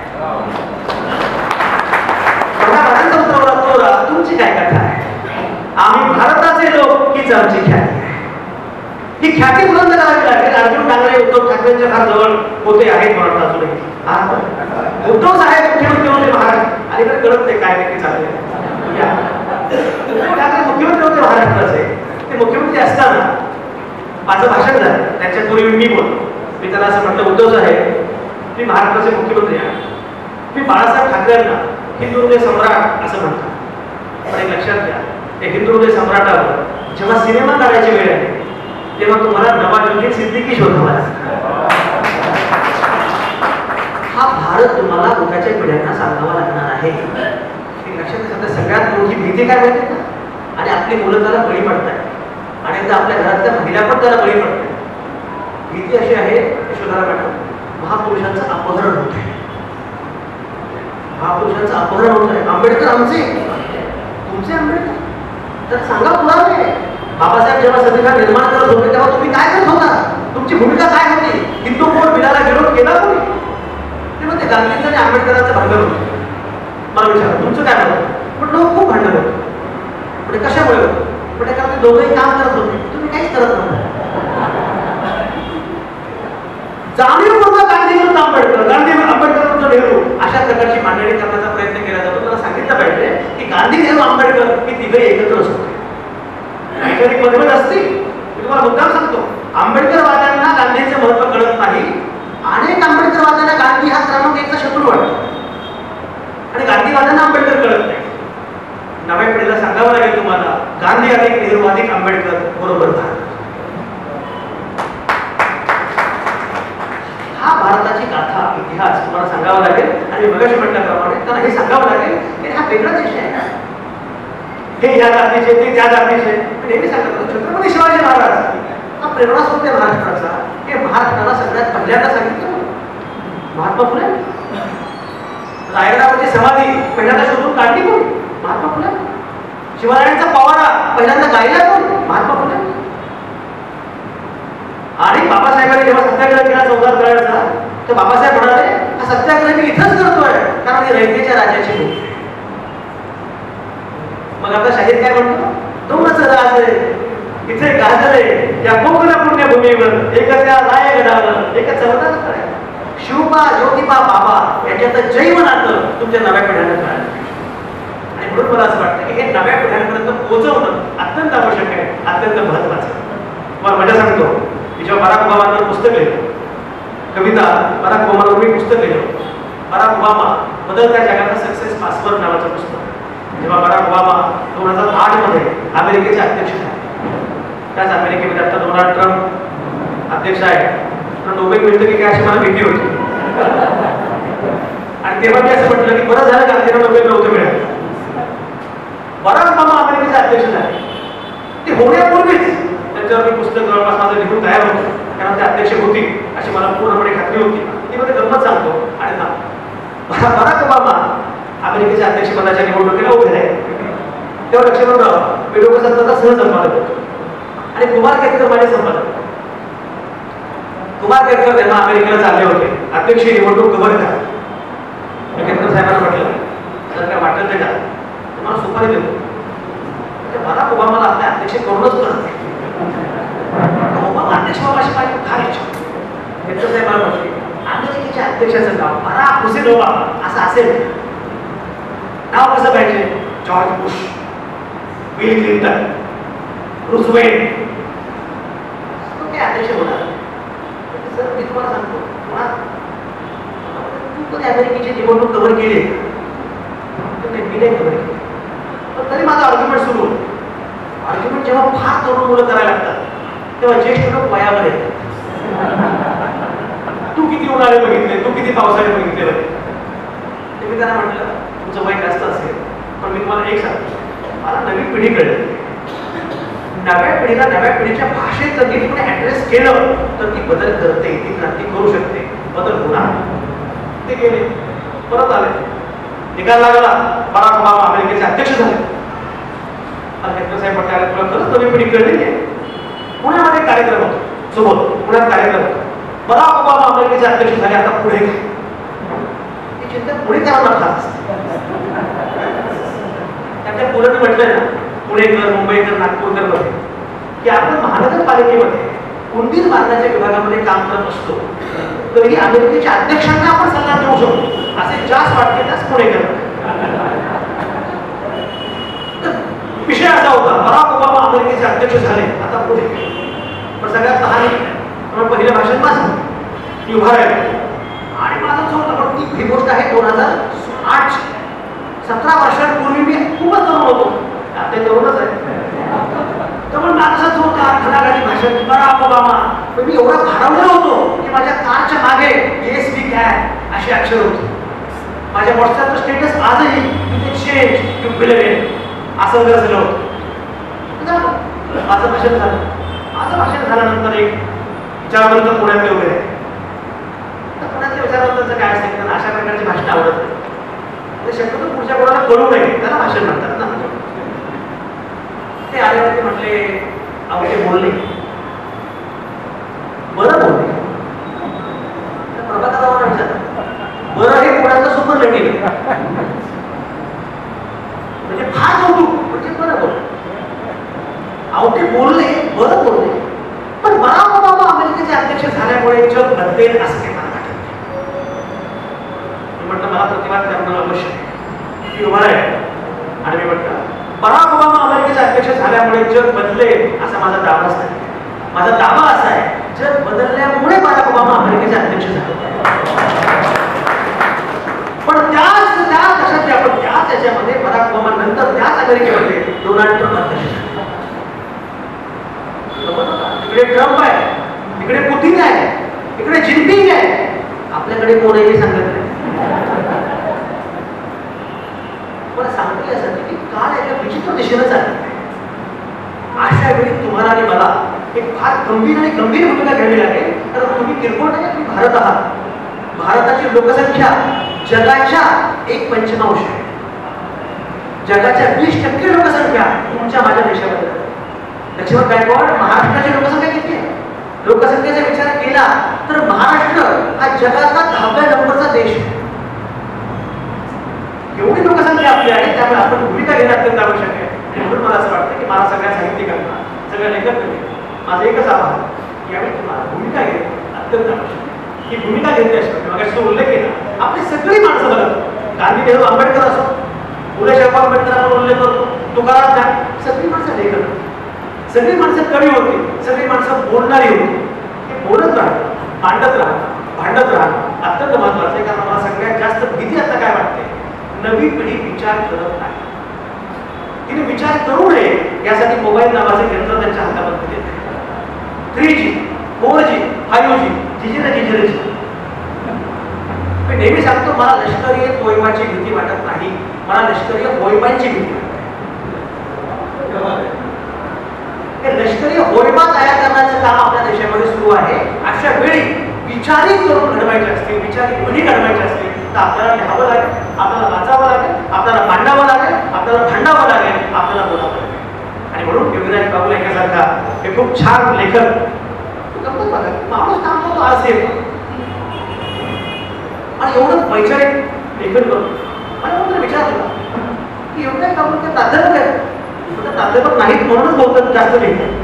तुमची काय कथा आहे? आम्ही भारताचे लोक हीच आमची ख्याती आहे. ही ख्याती बुलंद करावी लागेल. अर्जुन डांगरे उद्धव ठाकरेंच्या फार जवळ होते आहेत म्हणत अजूनही. उद्धव साहेब मुख्यमंत्री होते महाराष्ट्र, अलीकडे कळत नाही काय नक्की चाललंय. उद्धव ठाकरे मुख्यमंत्री होते महाराष्ट्राचे. ते मुख्यमंत्री असताना माझं भाषण झालं, त्यांच्यापूर्वी मी बोलतो. मी त्याला असं म्हटलं, उद्धव साहेब मी महाराष्ट्राचे मुख्यमंत्री आहे. मी बाळासाहेब ठाकरेंना हिंदू हृदय सम्राट असं म्हणतात. पण एक लक्षात घ्या, त्या हिंदू हृदय सम्राटावर जेव्हा सिनेमा काढायची वेळ आहे तेव्हा तुम्हाला नवाजुद्दीन सिद्दीकी शोधावा लागतो. हा भारत तुम्हाला उद्याच्या पिढ्यांना सांगावा लागणार आहे. लक्षात घ्या, सगळ्यात मोठी भीती काय माहिती का? आणि आपली मुलं त्याला बळी पडतात आणि एकदा आपल्या घरातल्या महिला पण त्याला बळी पडतात. भीती अशी आहे यशोधरा मॅडम, महापुरुषांचं अपहरण होत आहे. महापुरुषांचं अपहरण होत आहे. आंबेडकर आमचे, तुमचे आंबेडकर, तर सांगा पुरावे. बाबासाहेब जेव्हा संविधान निर्माण करत होते तेव्हा तुम्ही काय करत होता? तुमची भूमिका काय होती? हिंदू कोड बिलाला विरोध केला कोणी? तेव्हा ते गांधींचं आणि आंबेडकरांचं भांडण होतं. मला विचारा तुमचं काय होतं? म्हटलं खूप भांडण होतं. म्हणजे कशामुळे होतं? म्हणजे कारण ते दोघंही काम करत होते, तुम्ही काहीच करत नव्हतं. जाणीवपूर्वक गांधी विरुद्ध आंबेडकर, गांधी आंबेडकर विरुद्ध नेहरू अशा प्रकारची मांडणी करण्याचा प्रयत्न केला जातो. त्याला सांगितलं पाहिजे की गांधी, नेहरू, आंबेडकर ही तिघे एकत्रच होते. काहीतरी मतभेद असतील. मी तुम्हाला मुद्दाम सांगतो, आंबेडकरवाद्यांना गांधींचे महत्व कळत नाही. अनेक आंबेडकरवाद्यांना गांधी हा क्रमांक एकचा शत्रू वाटतो आणि गांधीवाद्यांना आंबेडकर कळत नाही. नव्या पिढीला सांगावं लागेल तुम्हाला, गांधी अधिक नेहरू अधिक आंबेडकर बरोबर भारत. हा भारताची गाथा, इतिहास तुम्हाला सांगावा लागेल. आणि मगाशी म्हटल्याप्रमाणे त्यांना हे सांगावं लागेल की हा वेगळा देश आहे. हे या जातीचे, ते त्या जातीचे. नेहमी सांगतो छत्रपती शिवाजी महाराज हा प्रेरणास्रोत आहे महाराष्ट्राचा. हे महाराष्ट्राला सगळ्यात पहिल्यांदा सांगितलं महात्मा फुले. रायगडावरची समाधी पहिल्यांदा शोधून काढली कोण? महात्मा फुले. शिवरायांचा पवाडा पहिल्यांदा गायला कोण? महात्मा फुले. आणि बाबासाहेबांनी जेव्हा सत्याग्रह केला 14 करायचा, तर बाबासाहेब म्हणाले हा सत्याग्रह मी इथंच करतोय कारण ही रयतेच्या राजाची भूमी. मग आता शाहीर काय म्हणतो? दोनच राज इथे गाजले या कोकण पुण्यभूमीवर, एक त्या रायगडावर, एक चवदार कराय. शिवबा, ज्योतिबा, बाबा याच्यात जैव नातं तुमच्या नव्या पिढ्यांना कळालं. आणि म्हणून मला असं वाटतं की हे नव्या पिढ्यांपर्यंत पोहोचवणं अत्यंत आवश्यक आहे, अत्यंत महत्वाचं. मला मजा सांगतो, मी जेव्हा बराक ओबामांवर पुस्तक लिहिलं, कविता बराक ओबामांवर मी पुस्तक लिहिलं, बराक ओबामा बदलत्या जगाचा सक्सेस पासवर्ड नावाचं पुस्तक. जेव्हा बराक ओबामा 2008 मध्ये अमेरिकेचे अध्यक्ष झाले. त्याच अमेरिकेमध्ये आता डोनाल्ड ट्रम्प अध्यक्ष आहे. तर नोबेल मिळतं की काय अशी मला भीती होती. आणि तेव्हा मी असं म्हटलं की बरं झालं गांधींना नोबेल नव्हतं मिळालं. बराच ओबामा अमेरिकेचे अध्यक्ष झाले. ते होण्यापूर्वीच त्यांच्यावर मी पुस्तक जवळपास माझं लिहून तयार होतं, कारण ते अध्यक्ष होती अशी मला पूर्णपणे खात्री होती. ती मध्ये गंमत सांगतो. आणि ना बराक ओबामा अमेरिकेच्या अध्यक्षपदाच्या निवडणुकीला उभे राहिले. तेव्हा लक्षात राहा, मी लोकसत्ताचा सहसंपादक होतो आणि कुमार केतकर माझे संपादक. कुमार केतकर तेव्हा अमेरिकेला चालले होते, अध्यक्षीय निवडणूक कव्हर करा. मी केतकर साहेबांना म्हटलं, जर काय वाटेल ते का तुम्हाला सुपारी देतो. बराक ओबामाला आपल्या अध्यक्ष करूनच करत ओबामा अध्यक्ष व्हावाशी माझी फार इच्छा. केतकर साहेबांना म्हटले, अमेरिकेच्या अध्यक्षाचं नाव बराक हुसेन ओबामा असं असेल. नाव कसं पाहिजे? George Bush, bill Clinton, Roosevelt. तो काय अध्यक्ष होणार? सर मी तुम्हाला सांगतो, तू कधी अमेरिकेची निवडणूक कव्हर केली? मी नाही कव्हर केली. पण तरी माझा आर्ग्युमेंट सुरू होतो. आर्ग्युमेंट जेव्हा फार तरुण मुलं करायला लागतात तेव्हा ज्येष्ठ लोक वयावर येतात. तू किती उन्हाळे बघितले, तू किती पावसाळे बघितले बघ. ते मी त्यांना म्हटलं, तुमचं वय जास्त असेल पण मी तुम्हाला एक सांगतो, मला नवी पिढी कळली. नव्या पिढीला नव्या पिढीच्या भाषेत जर नीट कोणी ऍड्रेस केलं तर ती बदल करते, ती क्रांती करू शकते, बदल होणार. ते गेले, परत आले, निकाल लागला, बराक ओबामा अमेरिकेचे अध्यक्ष झाले. केतकर साहेब म्हटले, तुला खरंच नवी पिढी कळली नाही. पुण्यामध्ये कार्यक्रम होतो, सोबत पुण्यात कार्यक्रम होतो. बराक ओबामा अमेरिकेचे अध्यक्ष झाले, आता पुढे काय? ही चिंता पुढे करावं लागतात. त्याच्या पुढे म्हटलंय ना, पुणेकर, मुंबईकर, नागपूरकर मध्ये की आपण महानगरपालिकेमध्ये उंदीर मारण्याच्या विभागामध्ये काम करत असतो, तरी अमेरिकेच्या अध्यक्षांना आपण सल्ला देऊ शकतो असे जास्त वाटते त्याच पुणेकर. विषय असा होता, बराक ओबामा अमेरिकेचे अध्यक्ष झाले, आता पुढे. पण सगळ्यात लहान पहिलं भाषण माझं, मी उभा राहिलो आणि माझं होतं. पण ती गोष्ट आहे 2008. 17 वर्षांपूर्वी मी खूपच तरुण होतो, आता तरुणच आहे. त्यामुळे माझाच होता घणाघाती भाषण, बराक ओबामा. पण मी एवढा भारावलेलो होतो की माझ्या कारच्या मागे येस वी कॅन अशी अक्षर होती. माझ्या व्हॉट्सअपचं स्टेटस आजही यू चेंज यू बिलीव्ह असं झालं होतं. माझं भाषण झालं. माझं भाषण झाल्यानंतर एक विचारवंत पुण्यातले उभे आहे. तर पुण्यातल्या विचारवंतांचं काय असतं, त्यांना अशा प्रकारची भाषण आवडत नाही. ते शक्यतो पुढच्या कोणाला कळू नये त्याला भाषण म्हणतात ना. ते आले ते म्हटले, अहो ते बोलले, बरं बोलले. प्रभाकररावांना विचारलं, बरं हे पुण्याचं सुपरलेटिव्ह म्हणजे फार कौतुक, म्हणजे बरं बोलले. अहो ते बोलले, बरं बोलले, पण बराक ओबामा अमेरिकेचे अध्यक्ष झाल्यामुळे जग बदलेल असं काही मला वाटत नाही. म्हटलं मला प्रतिवाद करणं आवश्यक आहे. मी उभा आहे आणि मी म्हटलं, बराक ओबामा अमेरिकेचे अध्यक्ष झाल्यामुळे जग बदलेल असा माझा दावाच नाही. माझा दावा असा आहे, जग बदलल्यामुळे बराक ओबामा अमेरिकेचे अध्यक्ष झाले. पण त्याच देशातल्या आपण त्याच याच्यामध्ये बराक ओबामा नंतर त्याच अमेरिकेमध्ये डोनाल्ड ट्रम्प अध्यक्ष झाले. तिकडे ट्रम्प आहे, तिकडे पुतिन आहे, तिकडे जिनपिंग आहे, आपल्याकडे कोणीही सांगत नाही. मला सांगते यासाठी की काळ एका विचित्र दिशेनं चालली. अशा वेळी तुम्हाला आणि मला एक फार गंभीर भूमिका घ्यावी लागेल. कारण तुम्ही किरकोळ नाही, तुम्ही भारत आहात. भारताची लोकसंख्या जगाच्या 1/5 आहे. जगाच्या 20% लोकसंख्या तुमच्या माझ्या देशामध्ये. लक्ष्मण गायकवाड, महाराष्ट्राची लोकसंख्या किती आहे? लोकसंख्येचा विचार केला तर महाराष्ट्र हा जगाचा 10व्या नंबरचा देश आहे. एवढी लोकसंख्या आपली आहे, त्यामुळे आपण भूमिका घेणं अत्यंत आवश्यक आहे. आणि म्हणून मला असं वाटतं की मला सगळ्या साहित्यिकांना, सगळ्या लेखकांना माझं एकच आव्हान, यावेळी तुम्हाला भूमिका घेणं अत्यंत आवश्यक आहे. ही भूमिका घेतल्याशिवाय मगाशी उल्लेख केला, आपली सगळी माणसं बघा, गांधी, नेहरू, आंबेडकर असो, फुले शाहू आंबेडकर आपण उल्लेख करतो, तुकाराम गांधी, सगळी माणसं लेखक, सगळी माणसं कवी होती, सगळी माणसं बोलणारी होती. हे बोलत राहणं, मांडत राहणं, भांडत राहणं अत्यंत महत्वाचं आहे. कारण मला सगळ्यात जास्त भीती आता काय वाटते, नवी पिढी विचार करत नाही. तिने विचार करू नये यासाठी मोबाईल नावाचे यंत्र त्यांच्या हातामध्ये दिले. 3G, 4G, 5G, जिजिरे. मी नेहमी सांगतो मला लष्करी तोयबाची भीती वाटत नाही, मला लष्करी होयबांची भीती वाटते. लष्करी होयबा तयार करण्याचं काम आपल्या देशामध्ये सुरू आहे. अशा वेळी विचारी करून घडवायचे असतील, विचारी पिढी घडवायची असतील तर आपल्याला लिहावं लागेल, आपल्याला वाचावं लागेल, आपल्याला मांडावं लागेल, आपल्याला भांडावं लागेल, आपल्याला बोलावं लागेल. आणि म्हणून योगीराज बाबू यांच्यासारखा हे खूप छान लेखक माणूस थांबतो तो आज येतो आणि एवढं वैचारिक लेखन करतो. मला कोणतरी विचारलं की योगीराज बाबू ते प्राध्यापक आहेत, प्राध्यापक नाहीत म्हणूनच बोलतात जास्त लिहितात.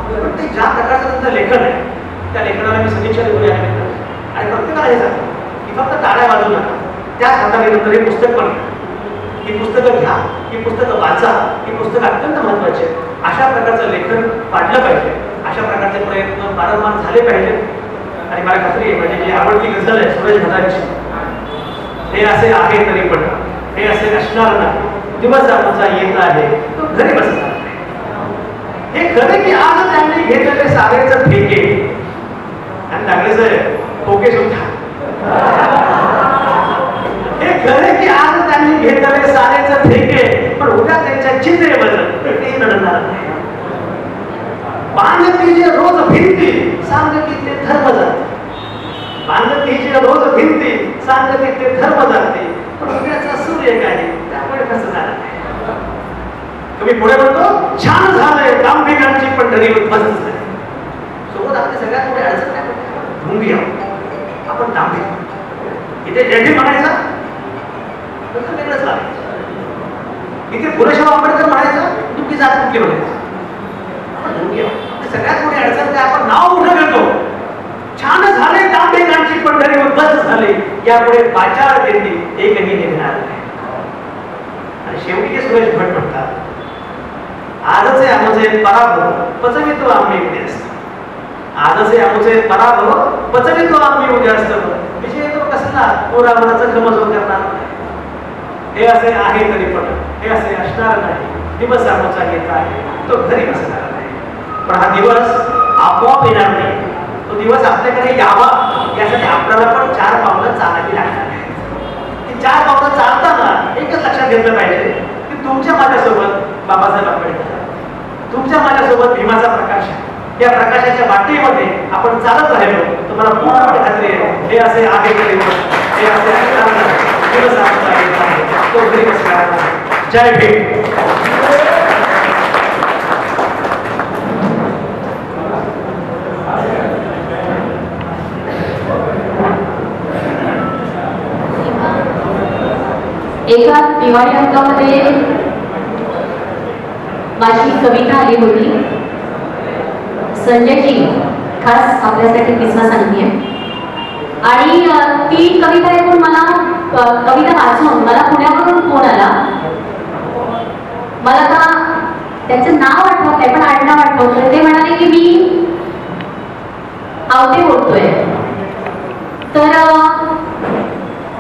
पण ते ज्या प्रकारचं त्यांचं लेखन आहे त्या लेखनाला मी सदिच्छा देतो या निमित्ताने. आणि प्रत्येकाला हे सांगतो की फक्त टाळ्या वाजवू नका, त्याच हाताने नंतर हे पुस्तक पण घ्या, ही पुस्तकं घ्या, ही पुस्तकं वाचा, ही पुस्तकं अत्यंत महत्त्वाची आहेत. अशा प्रकारचं लेखन वाढलं पाहिजे, अशा प्रकारचे प्रयत्न वारंवार झाले पाहिजेत. आणि मला खात्री आहे माझी जी आवडती गझल आहे सुरेश भटांची, हे असे आहे तरी पण हे असे असणार नाही, दिवस आमचा येत आहे तो घरी बसणार. हे खरं की आज त्यांनी घेतलेले सागरचं ठेके आणि लागलेच ठोके सुद्धा. हे खरे की आज त्यांनी घेतलेले सारेचं ठेके पण उद्या त्यांच्या चित्रेवर ते लढणार नाही. बांधती जे रोज भिंती सांगती ते धर्म जाते, बांधती जे रोज भिंती सांगती ते धर्म जाते, पण उद्याचा सूर्य काय त्यामुळे कसं झालं नाही. तुम्ही पुढे म्हणतो छान झालंय दांभिकांची पंढरी उद्ध्वस्त झाली. सोबत आपल्या सगळ्यात पुढे अडचण काय भूमी आहोत आपण दांभिक. इथे जेठी म्हणायचा तसं वेगळंच लागायचं, इथे पुरेशाह आंबेडकर म्हणायचं तुमची जात कुठली म्हणायचं. आपण भूमी आहोत. सगळ्यात मोठी अडचण काय आपण नाव मोठं करतो. छान झाले दांभिकांची पंढरी उद्ध्वस्त झाली, यापुढे पाचार देती एकही निघणार नाही. आणि शेवटी जे सुरेश भट म्हणतात आजचे आमचे पराभव पचवितो आम्ही उद्या असतो, आजचे आमचे पराभव पचवितो आम्ही उद्या असतो, विजय तो कसला तो रावणाचा खमजो करणार नाही. हे असे आहे तरी पण हे असे असणार नाही, दिवस आमचा येत आहे तो घरी बसणार नाही. पण हा दिवस आपोआप येणार नाही, तो दिवस आपल्याकडे यावा यासाठी आपल्याला पण 4 पावलं चालावी लागणार आहे. 4 पावलं चालताना एकच लक्षात घेतलं पाहिजे की तुमच्या माझ्यासोबत बाबासाहेब आंबेडकर, तुमच्या माझ्यासोबत भीमाचा प्रकाश आहे. या प्रकाशाच्या वाटेमध्ये आपण चालत राहिलो तर मला पूर्णपणे खात्री आहे हे असे आहे तरी हे असे दिवस आमचा येत आहे तो घरी बसणार नाही. जय भीम. एका दिवाळी अंकामध्ये माझी कविता आली होती. संजयजी खास आपल्यासाठी किस्सा सांगते आणि ती कविता ऐकून मला कविता वाचून मला पुण्यावरून फोन आला. मला का त्याचं नाव आठवत नाही पण आडनाव आठवतोय. ते म्हणाले की मी आवते बोलतोय. तर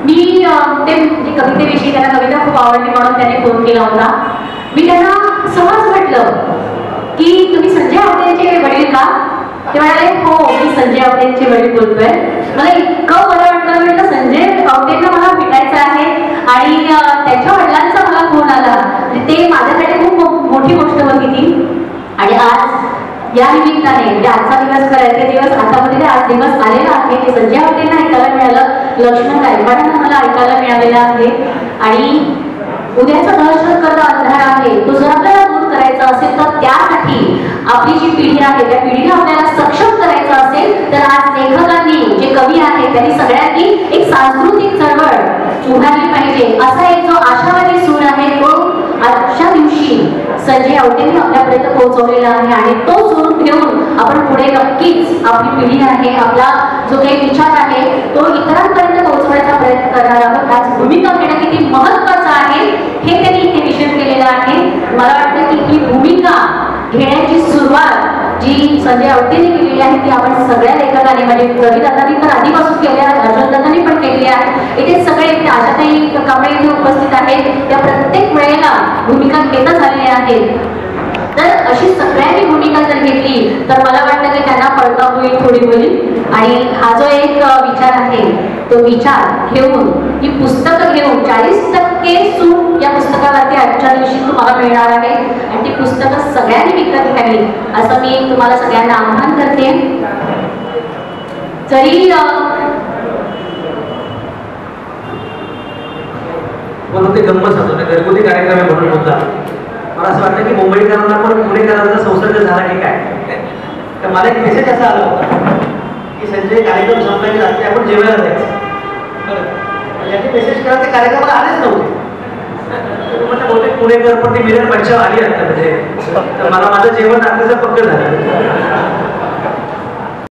मी ते म्हणजे कवितेविषयी त्यांना कविता खूप आवडली म्हणून त्याने फोन केला होता. मी त्यांना सहज म्हटलं की तुम्ही संजय आवतेंचे वडील का? ते म्हणाले हो मी संजय आवतेंचे वडील बोलतोय. मला इतकं बरं वाटलं. म्हटलं संजय आवतेंना मला भेटायचं आहे आणि त्याच्या वडिलांचा मला फोन आला. ते माझ्यासाठी खूप मोठी गोष्ट होती ती. आणि आज या निमित्ताने म्हणजे आजचा दिवस करायचे दिवस आतामध्ये आज दिवस आलेला आहे. ते संजय आवतेंना ऐकायला मिळालं, लक्ष्मण गायकवाडांना मला ऐकायला मिळालेलं आहे. आणि उद्याचा दहशतगर्द अंधार आहे तो जर आपल्याला दूर करायचा असेल तर त्यासाठी आपली जी पिढी आहे त्या पिढीला आपल्याला सक्षम करायचं असेल तर आज लेखकांनी जे कवी आहेत त्यांनी सगळ्यांनी एक सांस्कृतिक चळवळ उभारली पाहिजे. असा एक जो आशावादी सूर आहे तो आजच्या दिवशी संजय आवतेंनी आपल्यापर्यंत पोहोचवलेला आहे. आणि तो सूर घेऊन आपण पुढे नक्कीच आपली पिढी आहे, आपला जो काही विचार आहे तो इतरांपर्यंत पोहोचवण्याचा प्रयत्न करणार आहोत. आज भूमिका घेणं किती महत्त्वाचं आहे हे त्यांनी इथे निश्चित केलेलं आहे. मला वाटतं की ही भूमिका घेण्याची सुरुवात जी संजय आवटीने केलेली आहे ती आपण सगळ्या लेखकांनी म्हणजे रविदादांनी तर आधीपासून केली आहे, अश्वंतदादांनी पण केलेली आहे. इथे सगळे आशाताई कांबळे इथे उपस्थित आहेत, त्या प्रत्येक वेळेला भूमिका घेतच आलेल्या आहेत. तर अशी सगळ्यांनी भूमिका जर घेतली तर मला वाटतं की त्यांना पडता होईल, थोडी होईल. आणि हा जो एक विचार आहे तो विचार घेऊन ही पुस्तकं घेऊन 40% सूट या पुस्तकावरती आजच्या दिवशी तुम्हाला मिळणार आहे आणि ती पुस्तकं सगळ्यांनी विकत घ्यावी असं मी तुम्हाला सगळ्यांना आवाहन करते. जरी म्हणून ते गंमत होतं घरगुती कार्यक्रम म्हणून होता. मला असं वाटतं की मुंबईकरांना पण पुणेकरांचा संसर्ग झाला की काय. तर मला एक मेसेज असा आला होता की संजय कार्यक्रम संपला की रात्री आपण जेवायला जायचं. याचे मेसेज करा ते कार्यक्रमाला आलेच नव्हते. म्हटलं बहुतेक पुणेकर पण ती मिलन पंचाव आली आता म्हणजे तर मला माझं जेवण रात्रीचं पक्क झालं.